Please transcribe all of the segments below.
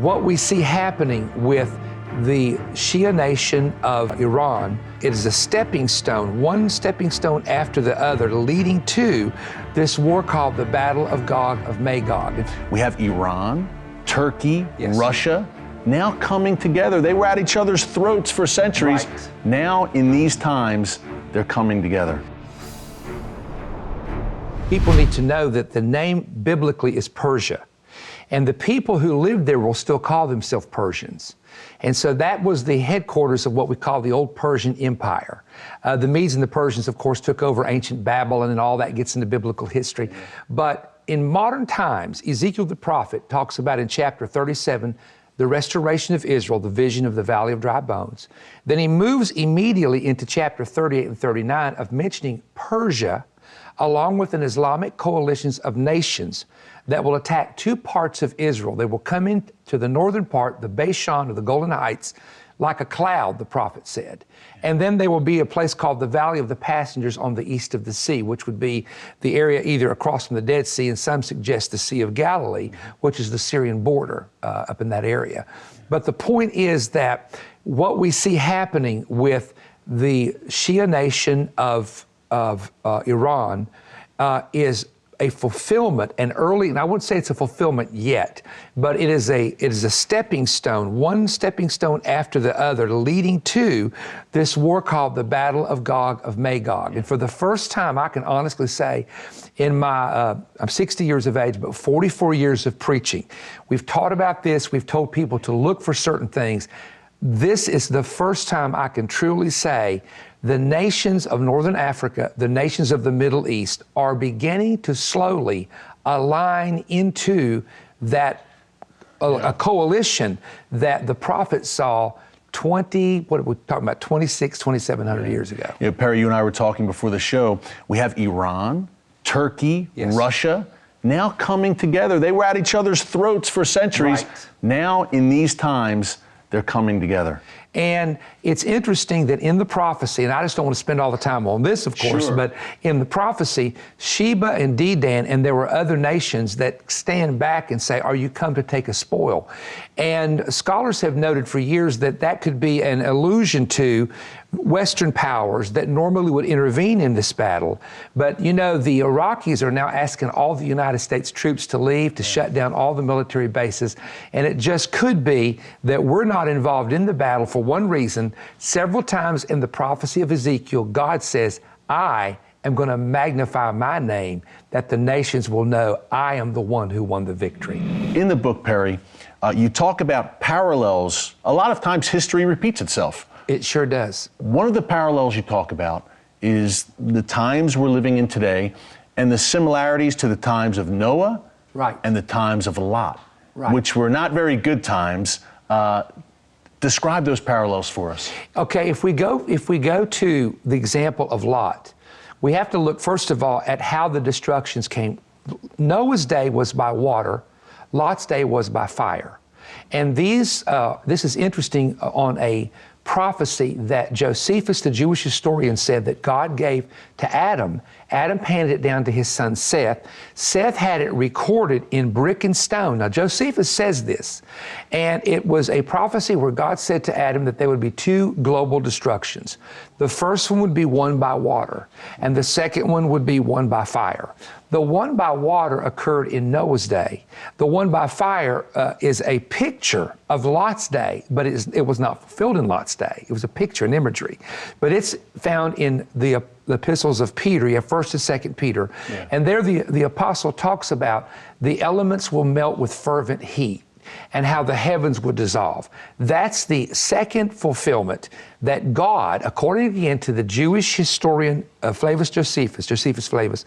What we see happening with the Shia nation of Iran, it is a stepping stone, one stepping stone after the other, leading to this war called the Battle of Gog of Magog. We have Iran, Turkey, Russia, now coming together. They were at each other's throats for centuries. Right. Now, in these times, they're coming together. People need to know that the name biblically is Persia. And the people who lived there will still call themselves Persians. And so that was the headquarters of what we call the old Persian Empire. The Medes and the Persians, of course, took over ancient Babylon, and all that gets into biblical history. But in modern times, Ezekiel the prophet talks about in chapter 37, the restoration of Israel, the vision of the Valley of Dry Bones. Then he moves immediately into chapter 38 and 39 of mentioning Persia, along with an Islamic coalition of nations that will attack two parts of Israel. They will come into the northern part, the Bashan or the Golden Heights, like a cloud, the prophet said. And then there will be a place called the Valley of the Passengers on the east of the sea, which would be the area either across from the Dead Sea, and some suggest the Sea of Galilee, which is the Syrian border up in that area. But the point is that what we see happening with the Shia nation of Iran is a fulfillment, and I wouldn't say it's a fulfillment yet, but it is a stepping stone, one stepping stone after the other, leading to this war called the Battle of Gog of Magog. And for the first time, I can honestly say, in my, I'm 60 years of age, but 44 years of preaching, we've taught about this, we've told people to look for certain things. This is the first time I can truly say the nations of Northern Africa, the nations of the Middle East, are beginning to slowly align into that, a coalition that the prophet saw 2,700 years ago. You know, Perry, you and I were talking before the show. We have Iran, Turkey, Russia, now coming together. They were at each other's throats for centuries. Right. Now, in these times, they're coming together. And it's interesting that in the prophecy, and I just don't want to spend all the time on this, of course, but in the prophecy, Sheba and Dedan, and there were other nations that stand back and say, are you come to take a spoil? And scholars have noted for years that that could be an allusion to Western powers that normally would intervene in this battle. But, you know, the Iraqis are now asking all the United States troops to leave, to shut down all the military bases. And it just could be that we're not involved in the battle for one reason. Several times in the prophecy of Ezekiel, God says, I am going to magnify my name, that the nations will know I am the one who won the victory. In the book, Perry, you talk about parallels. A lot of times history repeats itself. It sure does. One of the parallels you talk about is the times we're living in today and the similarities to the times of Noah and the times of Lot, which were not very good times. Describe those parallels for us. Okay, if we go to the example of Lot, we have to look first of all at how the destructions came. Noah's day was by water, Lot's day was by fire. And this is interesting on a prophecy that Josephus, the Jewish historian, said that God gave to Adam. Adam handed it down to his son Seth. Seth had it recorded in brick and stone. Now, Josephus says this, and it was a prophecy where God said to Adam that there would be two global destructions. The first one would be one by water, and the second one would be one by fire. The one by water occurred in Noah's day. The one by fire is a picture of Lot's day, but it was not fulfilled in Lot's day. It was a picture, an imagery. But it's found in the epistles of Peter. You have 1st and 2nd Peter. And there the apostle talks about the elements will melt with fervent heat and how the heavens would dissolve. That's the second fulfillment that God, according again to the Jewish historian Flavius Josephus,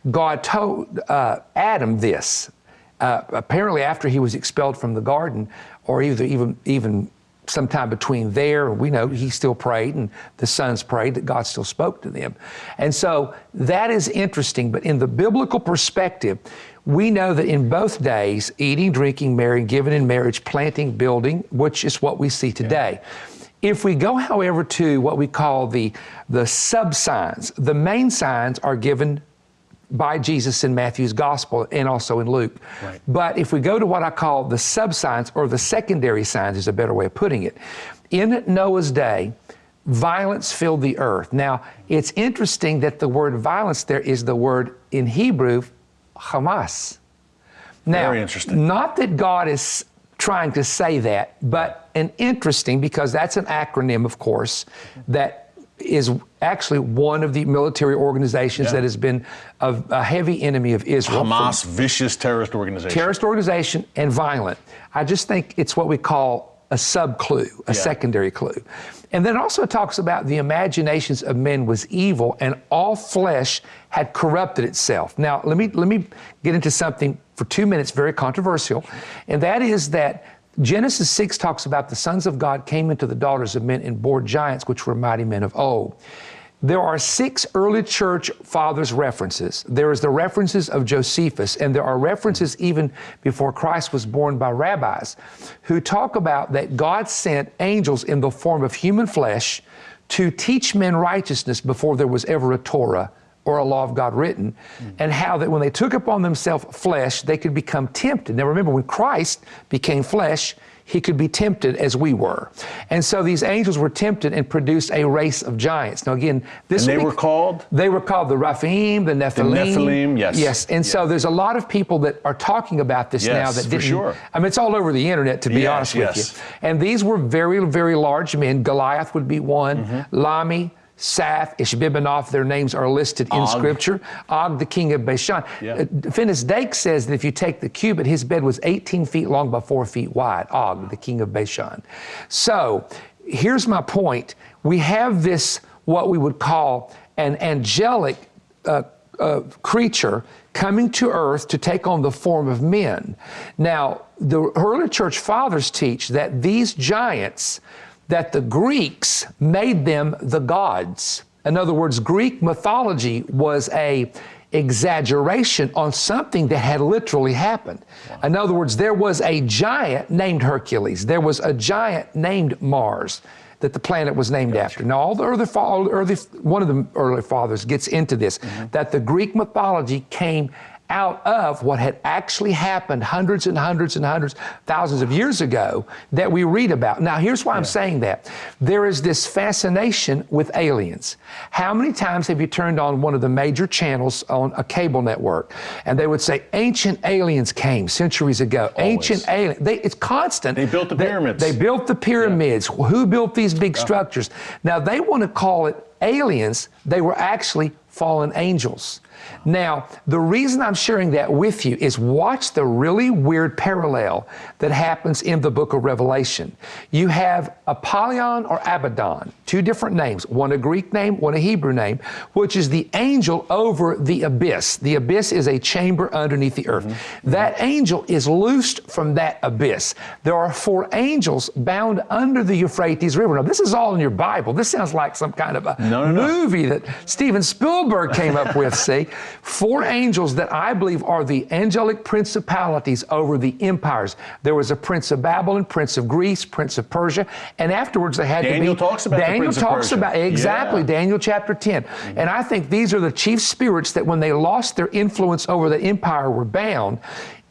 God told Adam this, apparently after he was expelled from the garden, or even sometime between there, we know he still prayed and the sons prayed, that God still spoke to them. And so that is interesting, but in the biblical perspective, we know that in both days, eating, drinking, marrying, giving in marriage, planting, building, which is what we see today. If we go, however, to what we call the sub-signs, the main signs are given by Jesus in Matthew's gospel and also in Luke. Right. But if we go to what I call the sub-signs or the secondary signs is a better way of putting it. In Noah's day, violence filled the earth. Now, it's interesting that the word violence there is the word in Hebrew, Hamas. Now, very interesting. Not that God is trying to say that, but an interesting, because that's an acronym, of course, that is actually one of the military organizations that has been a heavy enemy of Israel. Hamas, vicious terrorist organization. Terrorist organization and violent. I just think it's what we call a sub-clue, a secondary clue. And then it also talks about the imaginations of men was evil and all flesh had corrupted itself. Now, let me get into something for 2 minutes, very controversial, and that is that Genesis 6 talks about the sons of God came into the daughters of men and bore giants, which were mighty men of old. There are 6 early church fathers references. There is the references of Josephus, and there are references even before Christ was born by rabbis who talk about that God sent angels in the form of human flesh to teach men righteousness before there was ever a Torah or a law of God written, and how that when they took upon themselves flesh, they could become tempted. Now remember, when Christ became flesh, he could be tempted as we were. And so these angels were tempted and produced a race of giants. Now again, this and they were called? They were called the Rephaim, the Nephilim. The Nephilim, yes. Yes, and so there's a lot of people that are talking about this now that didn't. For sure. I mean, it's all over the internet, to be honest with you. And these were very, very large men. Goliath would be one, Lami, Saph, Ishbibanoth, their names are listed in Scripture. Og, the king of Bashan. Finis Dake says that if you take the cubit, his bed was 18 feet long by 4 feet wide. Og, the king of Bashan. So here's my point. We have this, what we would call an angelic creature coming to earth to take on the form of men. Now, the early church fathers teach that these giants, that the Greeks made them the gods. In other words, Greek mythology was a exaggeration on something that had literally happened. In other words, there was a giant named Hercules. There was a giant named Mars that the planet was named after. Now, all the one of the early fathers gets into this, that the Greek mythology came out of what had actually happened hundreds and hundreds and hundreds, thousands of years ago that we read about. Now, here's why I'm saying that. There is this fascination with aliens. How many times have you turned on one of the major channels on a cable network and they would say, ancient aliens came centuries ago. Always. Ancient aliens. It's constant. They built the pyramids. They built the pyramids. Who built these big structures? Now, they want to call it aliens. They were actually fallen angels. Now, the reason I'm sharing that with you is watch the really weird parallel that happens in the book of Revelation. You have Apollyon or Abaddon, 2 different names, one a Greek name, one a Hebrew name, which is the angel over the abyss. The abyss is a chamber underneath the earth. That angel is loosed from that abyss. There are 4 angels bound under the Euphrates River. Now, this is all in your Bible. This sounds like some kind of a movie that Steven Spielberg came up with, see? 4 angels that I believe are the angelic principalities over the empires. There was a prince of Babylon, prince of Greece, prince of Persia, and afterwards they had Daniel to be... talks about Daniel the prince of talks Persia. about, exactly, Daniel chapter 10. And I think these are the chief spirits that when they lost their influence over the empire were bound.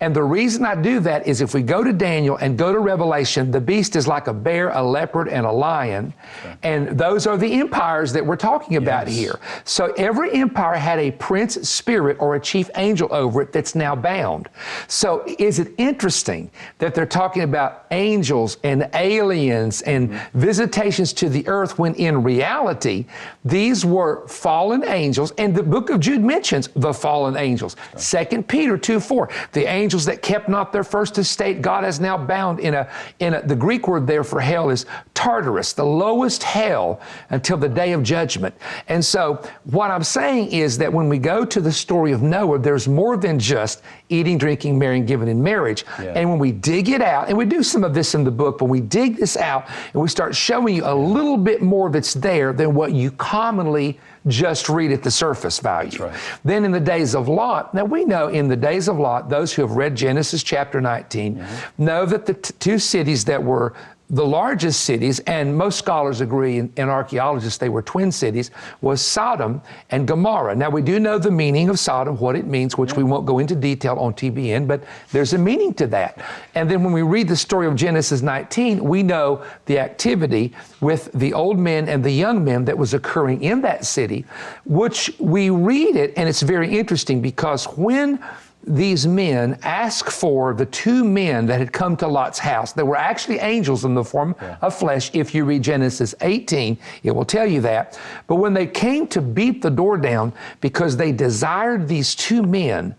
And the reason I do that is if we go to Daniel and go to Revelation, the beast is like a bear, a leopard, and a lion. And those are the empires that we're talking about here. So every empire had a prince spirit or a chief angel over it that's now bound. So is it interesting that they're talking about angels and aliens and visitations to the earth when in reality, these were fallen angels. And the book of Jude mentions the fallen angels. 2 Peter 2:4, the angels that kept not their first estate, God has now bound in the Greek word there for hell is Tartarus, the lowest hell until the day of judgment. And so what I'm saying is that when we go to the story of Noah, there's more than just eating, drinking, marrying, giving in marriage. And when we dig it out, and we do some of this in the book, when we dig this out and we start showing you a little bit more that's there than what you commonly just read at the surface value. Then in the days of Lot, now we know in the days of Lot, those who have read Genesis chapter 19 know that the 2 cities that were the largest cities, and most scholars agree, and archaeologists, they were twin cities, was Sodom and Gomorrah. Now, we do know the meaning of Sodom, what it means, which we won't go into detail on TBN, but there's a meaning to that. And then when we read the story of Genesis 19, we know the activity with the old men and the young men that was occurring in that city, which we read it, and it's very interesting because when these men asked for the two men that had come to Lot's house. They were actually angels in the form of flesh. If you read Genesis 18, it will tell you that. But when they came to beat the door down because they desired these two men,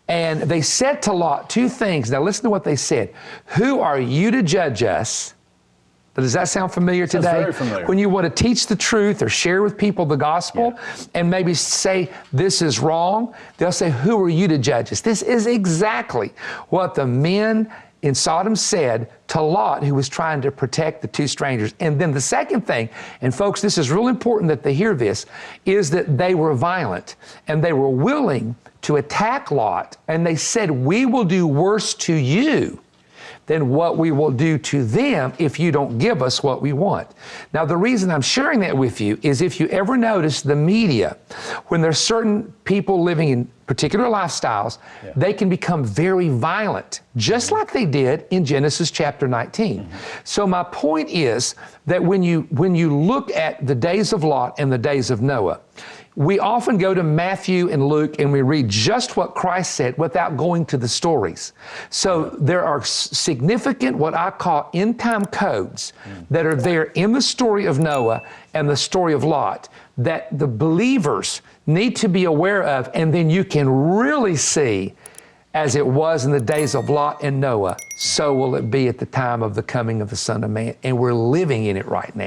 and they said to Lot two things. Now listen to what they said. Who are you to judge us? Does that sound familiar today? Sounds very familiar. When you want to teach the truth or share with people the gospel and maybe say this is wrong, they'll say, who are you to judge us? This is exactly what the men in Sodom said to Lot, who was trying to protect the two strangers. And then the second thing, and folks, this is real important that they hear this, is that they were violent and they were willing to attack Lot. And they said, we will do worse to you than what we will do to them if you don't give us what we want. Now, the reason I'm sharing that with you is if you ever notice the media, when there's certain people living in particular lifestyles, they can become very violent, just like they did in Genesis chapter 19. So my point is that when you look at the days of Lot and the days of Noah, we often go to Matthew and Luke and we read just what Christ said without going to the stories. So there are significant, what I call end time codes that are there in the story of Noah and the story of Lot that the believers need to be aware of, and then you can really see, as it was in the days of Lot and Noah, so will it be at the time of the coming of the Son of Man. And we're living in it right now.